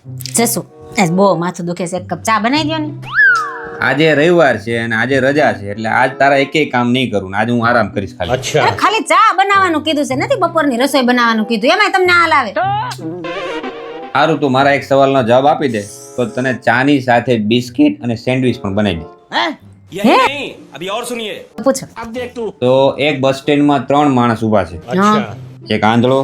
જસુ આજ બહુ માથું દુખે છે, એક કપ ચા બનાવી દો ને. આજે રવિવાર છે અને આજે રજા છે એટલે આજ તારા એકેય કામ નહીં કરું ને આજે હું આરામ કરીશ ખાલી. અરે ખાલી ચા બનાવવાનું કીધું છે, નથી બપોરની રસોઈ બનાવવાનું કીધું, એમાંય તમને હાલ આવે. સારું તું મારા એક સવાલનો જવાબ આપી દે તો તને ચાની સાથે બિસ્કિટ અને સેન્ડવિચ પણ બનાવી દે. હે अभी और सुनिए પૂછો. તો એક બસ સ્ટેન્ડમાં 3 માણસ ઊભા છે. હા એક આંધળો,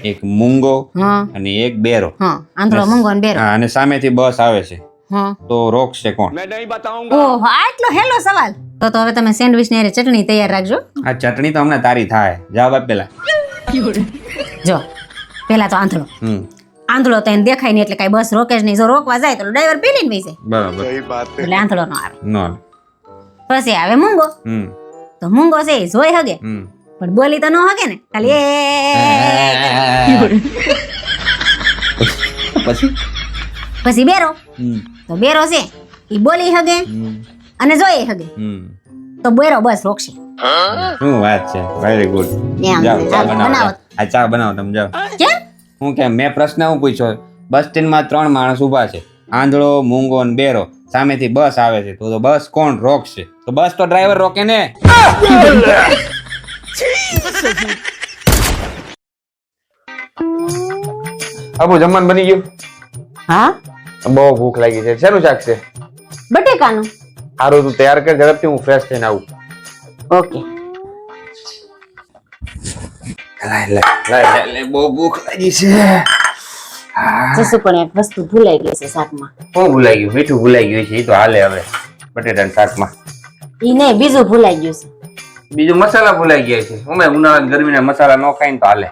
એક મૂંગો હા અને એક બેરો. હા આંધળો મંગો ને બેરો. હા, અને સામેથી બસ આવે છે હા તો રોકશે કોણ? मैं नहीं बताऊंगा. ઓહો આટલો હેલો સવાલ. તો હવે તમે સેન્ડવિચ ની હારે ચટણી તૈયાર રાખજો. આ ચટણી તો હમણાં તારી થાય. જવાબ આપ પેલા. જો પેલા તો આંધળો. આંધળો તો એને દેખાય નહીં એટલે કઈ બસ રોકે જ નહીં. જો રોકવા જાય તો ડ્રાઈવર પેલીને વહી જાય બરાબર. એટલે આંધળો નો આવે. નો. પછી આવે મૂંગો. તો મૂંગો છે એ જોઈ હગે પણ બોલી તો ન હગે ને, ખાલી પછી પછી બેરો. તો બેરો છે એ બોલી હગે અને જોઈ હગે તો બેરો બસ રોકશે. શું વાત છે, વેરી ગુડ. એમ, જાઓ ચા ચાલો, બનાવો. બનાવો. આ ચા બનાવો તમે જાઓ. કેમ? હું કેમ મેં પ્રશ્ન હું પૂછ્યો, બસ સ્ટેન્ડમાં 3 માણસ ઊભા છે, આંધળો, મૂંગો અને બેરો. સામેથી બસ આવે છે તો બસ કોણ રોકશે? તો બસ તો ડ્રાઈવર રોકે ને. અબુ જમવાનું બની ગયું? હા બહુ ભૂખ લાગી છે. શેનું શાક છે? બટેકાનું. સારું તું તૈયાર કર ઝડપથી, હું ફ્રેશ થઈને આવું. ઓકે. બહુ ભૂખ લાગી છે. જસુ પણ એક વસ્તુ ભૂલાઈ ગઈ છે શાકમાં. શું ભૂલાઈ ગયું? મીઠું ભૂલાઈ ગયું છે. એ તો હાલે હવે બટેટાના શાકમાં. ઈ નહીં, બીજું ભૂલાઈ ગયું છે. બીજું મસાલા ભૂલાઈ ગયા છે. અમે ઉનાળાની ગરમીના મસાલા ન ખાઈને તો હાલે.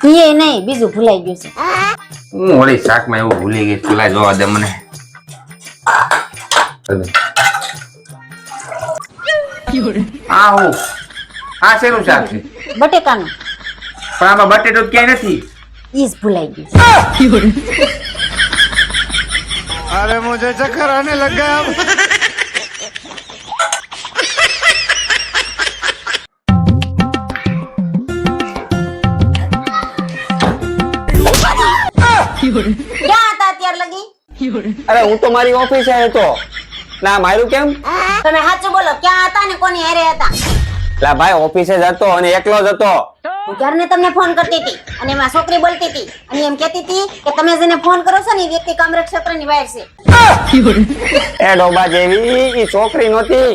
ઈ નહીં, બીજું ભૂલાઈ ગયું છે. હું વળી શાકમાં એવું ભૂલી ગઈ. પેલા જોવા દે મને. આ હું આ શેનું શાક છે? બટેકાનું. પણ આમાં બટેટો ક્યાંય નથી. ઈ જ ભૂલાઈ ગયું છે. अरे मुझे चक्कर आने लग गया अब। ક્યાં હતા અત્યાર લગી? અરે હું તો મારી ઓફિસે હતો. ના મારું કેમ? તમે સાચું બોલો, ક્યાં હતા ને કોની હારે હતા? લા ભાઈ ઓફિસે જ હતો અને એકલો જ હતો. હું ક્યારને તમને ફોન કરતી હતી અને એમાં છોકરી બોલતી હતી અને એમ કહેતી હતી કે તમે જેને ફોન કરો છો ને એ વ્યક્તિ કામરેજ ક્ષેત્રની બહાર છે. એ ડોબા જેવી ઈ છોકરી નહોતી.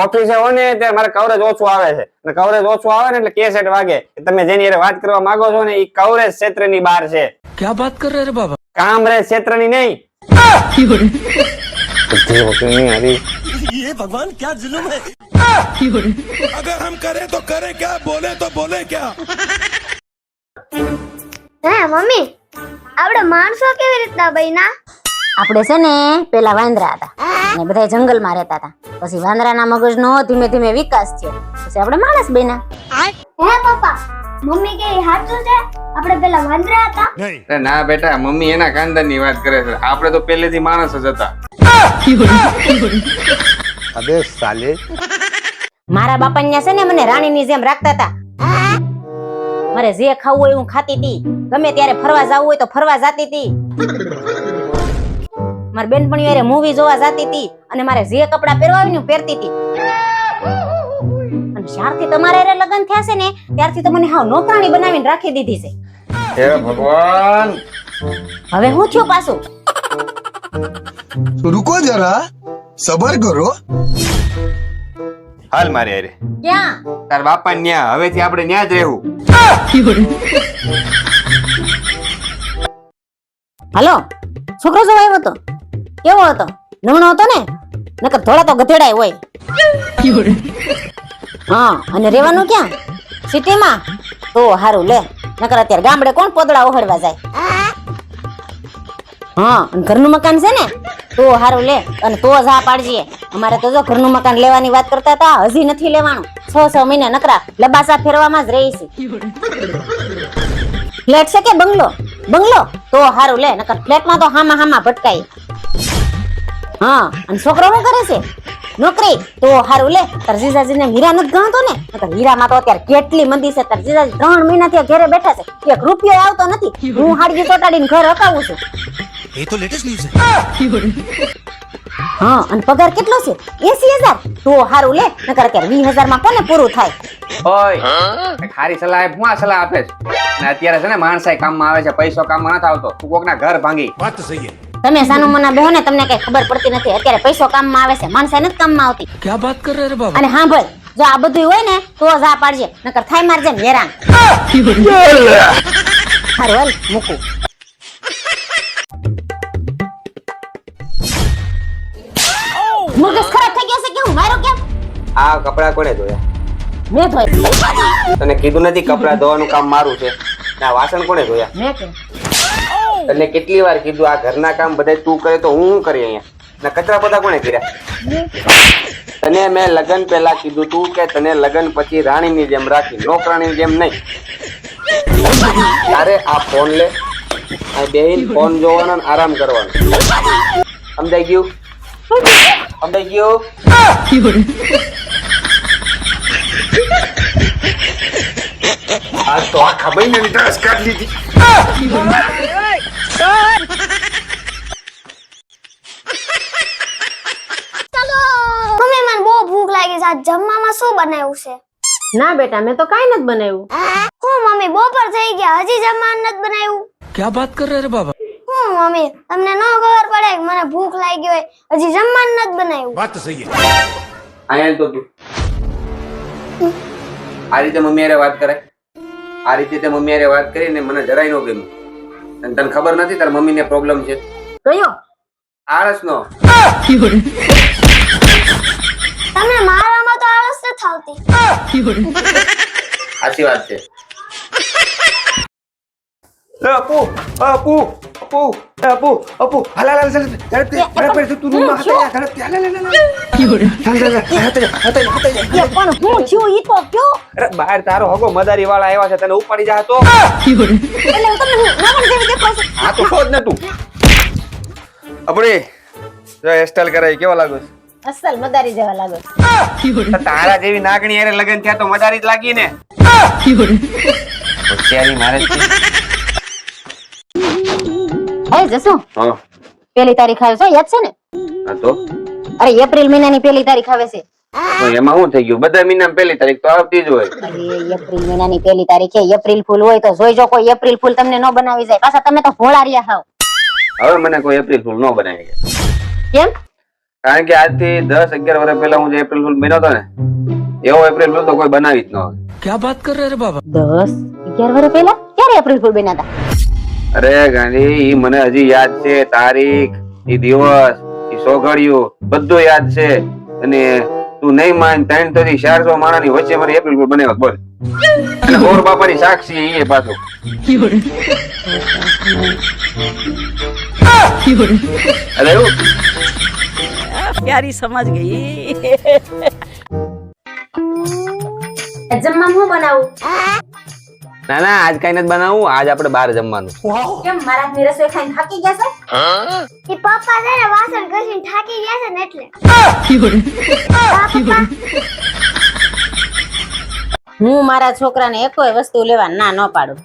ઓફિસે હો ને ત્યારે મારે કવરેજ ઓછું આવે છે અને કવરેજ ઓછું આવે ને એટલે કેસેટ વાગે. તમે જેની હારે વાત કરવા માંગો છો ને ઈ કવરેજ ક્ષેત્રની બહાર છે. क्या बात कर रहे रे बाबा? કામરેજ ક્ષેત્રની નહીં. ये भगवान क्या जुल्म है? अगर हम करें तो करें क्या, बोले तो बोले क्या? હે મમ્મી, આપણે માણસો કેવી રીતના બન્યા? આપણે છે ને પેલા વાંદરા હતા અને બધા જંગલમાં રહેતા હતા. પછી વાંદરાના મગજનો ધીમે ધીમે વિકાસ થયો, પછી આપણે માણસ બન્યા. હે પપ્પા, મમ્મી કે ઈ સાચું છે? આપણે પેલા વાંદરા હતા? અરે ના બેટા, મમ્મી એના ખાનદાનની વાત કરે છે. આપણે તો પહેલેથી માણસ જ હતા. अबे साले। મારા બાપા ન્યા છે ને મને રાણીની જેમ રાખતા હતા. મારે જે ખાવું હોય હું ખાતી હતી, ગમે ત્યારે ફરવા જવું હોય તો ફરવા જતી હતી. મારી બેનપણીઓ હારે મૂવી જોવા જતી હતી અને મારે જે કપડાં પહેરવા હોય ને હું પહેરતી હતી. અને જ્યારથી તમારા હારે લગ્ન થયા છે ને ત્યારથી તો મને હાવ નોકરાણી બનાવીને રાખી દીધી છે. હે ભગવાન. હવે હું થયું પાછું? रुको जरा, सबर करो। હાલ મારી હારે. ક્યાં? તાર બાપા ન્યા. હવેથી આપણે ન્યા જ રહેવું. હાલો, છોકરો જો આવ્યો હતો, કેવો હતો? નમણો હતો ને? નકર થોડા તો ગધેડાય હોય. હા, અને રહેવાનું ક્યાં? સિટીમાં? તો હારું લે, નકર અત્યારે ગામડે કોણ પોદળા ઓહળવા જાય? હા, અને ઘરનું મકાન છે ને? તો હારું લે, અને તો જ હા પાડજે. અમારે તો જો ઘરનું મકાન લેવાની વાત કરતા હતા, હજી નથી લેવાનું. 6 મહિના નકરા લબાસા ફેરવામાં જ રહી છે. ફ્લેટ છે કે બંગલો? બંગલો? તો હારું લે, નકર ફ્લેટમાં તો હામાં હામાં ભટકાય. હા, અને છોકરો શું કરે છે? નોકરી તો હારું લે તાર જીજાજીને હીરા નથી ગણતો ને નકર હીરામાં તો અત્યારે કેટલી મંદી છે તાર જીજાજી 3 મહિનાથી ઘરે બેઠા છે એક રૂપિયો આવતો નથી હું હાડજી ચોટાડીને ઘર હકાવું છું ये तो लेटेस्ट न्यूज़ है। હા અને પગાર કેટલો છે 80,000 તો હારું લે નકર અત્યારે 20,000 માં કોને પૂરું થાય ઓય ખારી સલાહ હું આ સલાહ આપે છે ને અત્યારે છે ને માણસાઈ કામમાં આવે છે પૈસો કામમાં નથી આવતો તું કોકના ઘર ભાંગી बात तो सही है। તમે સાનું મના બેહો ને તમને કઈ ખબર પડતી નથી અત્યારે પૈસો કામમાં આવે છે માણસાઈ નથી કામમાં આવતી क्या बात कर रहे हैं बाबा? અને હા ભાઈ જો આ બધું હોય ને તો જ આ પાડજે નકર થાય મારજે ને હેરાન હારું હાલ મૂકું મગજ ખરાબ થઈ ગયો છે કે હું મારો કેમ આ કપડા કોને ધોયા મેં ધોઈ તને કીધું નથી કપડા ધોવાનું કામ મારું છે ને આ વાસણ કોને ધોયા મેં કે તને કેટલી વાર કીધું આ ઘરના કામ બધા તું કરે તો હું કરી અહીંયા ને કચરા બધા કોને કર્યા તને મેં લગન પહેલા કીધું તું કે તને લગન પછી રાણીની જેમ રાખી નોકરાણીની જેમ નહીં તારે આ ફોન લે આ બેહીન ફોન જોવાનો ને આરામ કરવાનો સમજાઈ ગયું સમજાઈ ગયું આ તો આખા મહિનાની ડ્રેસ કાઢી લીધી મમ્મી મને બહુ ભૂખ લાગી છે આજ જમવામાં શું બનાવ્યું છે ના બેટા મેં તો કાઈ નથી બનાવ્યું હું મમ્મી બપોર થઈ ગયા હજી જમવાનું નથી બનાવ્યું क्या बात कर रहे हैं बाबा? હું મમ્મી તમને ન ખબર પડે કે મને ભૂખ લાગી હોય હજી જમવાનું નથી બનાવ્યું बात तो सही है। અહીંયા તો તું આ રીતે મમ્મી હારે વાત કરે આ રીતે તે મમ્મી હારે વાત કરીને મને જરાય ન ગમ્યું અને તને ખબર નથી તાર મમ્મીને પ્રોબ્લેમ છે કયો આળસનો તમને મારામાં તો આળસ નથી આવતી સાચી વાત છે અપુ અપુ અપુ અપુ અપુ હાલ હાલ ચાલ ઝડપથી તું રૂમમાં હતા ઝડપથી હાલ પણ હું છું ઈ તો કયો અરે બહાર તારો હગો મદારી વાળા આવ્યા છે તને ઉપાડી જા તો એટલે હું તમને નાવણ જેવી દેખાવ છું હા તો શોધ ને તું અપડી જો હેરસ્ટાઈલ કરાઈ કેવો લાગુ અસલ મદારી જેવા લાગો છે તારા જેવી નાગણી હારે લગન થયા તો મદારી જ લાગી ને હોશિયારી મારે હે જસુ હા પહેલી તારીખ આવે છે યાદ છે ને હા તો અરે એપ્રિલ મહિનાની પહેલી તારીખ આવે છે એમાં શું થઈ ગયું બધા મહિના પહેલી તારીખ તો આવતી જ હોય અરે એપ્રિલ મહિનાની પહેલી તારીખે એપ્રિલ ફૂલ હોય તો જોઈજો કોઈ એપ્રિલ ફૂલ તમને ન બનાવી જાય પાછા તમે તો ભોળારિયા હાવ હવે મને કોઈ એપ્રિલ ફૂલ ન બનાવી ગયા કેમ કારણ કે આજથી 10-11 વર્ષ પહેલા હું જે એપ્રિલ ફૂલ બન્યો હતો ને એવો એપ્રિલ ફૂલ તો કોઈ બનાવી જ ન હોય क्या बात कर रहे हैं बाबा? 10-11 વર્ષ પહેલા ક્યારે એપ્રિલ ફૂલ બન્યા હતા અરે ગાંધી ઈ મને હજી યાદ છે તારીખ ઈ દિવસ ઈ સોઘડિયું બધું યાદ છે અને તું નહીં માન 300 થી 400 માણાની વચ્ચે મારી એપ્રિલ ફૂલ બનાવ્યો બોલ અને ગોર બાપાની સાક્ષી ઈ પાછો અરે એવું प्यारी समझ गई। જમવામાં હું બનાવું ના ના આજ કઈ નથી બનાવવું આજ આપણે બહાર જમવાનું કેમ મારા હાથની રસોઈ ખાઈને થાકી ગયા છે એ પપ્પા છે ને વાસણ ઘસીને થાકી ગયા છે ને એટલે પપ્પા હું મારા છોકરાને એકોય વસ્તુ લેવા ના ન પાડું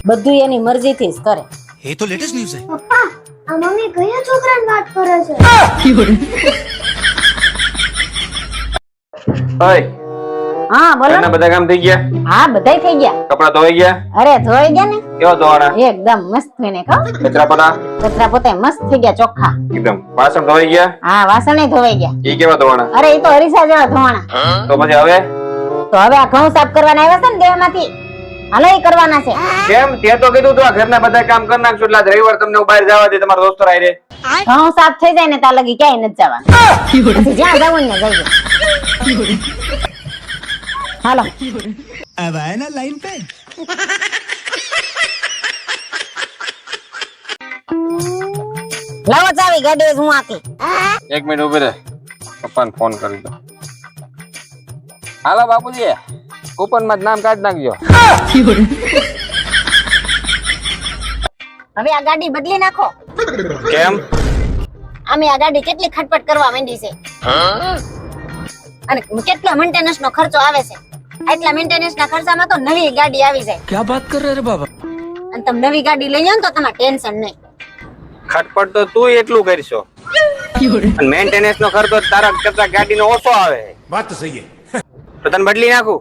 બધું એની મરજીથી જ કરે ये तो लेटेस्ट न्यूज़ है। પપ્પા આ મમ્મી કયા છોકરાની વાત કરે છે ઓય હા બોલો ઘરના બધા કામ થઈ ગયા હા બધાય થઈ ગયા કપડા ધોઈ ગયા અરે ધોઈ ગયા ને કેવો ધોવાના એકદમ મસ્ત થઈને કહો કચરા પડા કચરા પોતે મસ્ત થઈ ગયા ચોખ્ખા એકદમ વાસણ ધોઈ ગયા હા વાસણે ધોવાઈ ગયા ઈ કેવા ધોવાના અરે એ તો હરીસા જેવા ધોવાણા તો પછી હવે તો હવે આ ઘઉં સાફ કરવાના આવ્યા છે ને દેહમાંથી હાલો એ કરવાના છે કેમ તે તો કીધું તું આ ઘરના બધા કામ કરી નાખશું એટલે આજ રવિવાર તમને હું બહાર જવા દે તમારા દોસ્તો રાઈ રે ઘઉં સાફ થઈ જાય ને ત્યાં લગી ક્યાંય નથી જવાનું પછી જ્યાં જવું ને જઈએ હાલો अब आए ना लाइन पे। લાવો ચાવી ગાડી હું આકી એક મિનિટ ઉભી રહે પપ્પાને ફોન કરી દો હાલો બાપુજી કૂપન માં નામ કાઢી નાખજો હવે આ ગાડી બદલી નાખો કેમ આ અમે આ ગાડી કેટલી ખટપટ કરવા માંડી છે અને કેટલા મેન્ટેનન્સ નો ખર્ચો આવે છે. આટલા મેન્ટેનન્સ ના ખર્ચામાં તો નવી ગાડી આવી જાય. क्या बात कर रहे रे बाबा અને તમે નવી ગાડી લઈ જાઓ ને તો તમારે ટેન્શન નહીં. ખટપટ તો તું એટલું કરશો અને મેન્ટેનન્સ નો ખર્ચો તારા કરતા ગાડીનો ઓછો આવે. बात तो सही है તો તને બદલી નાખું.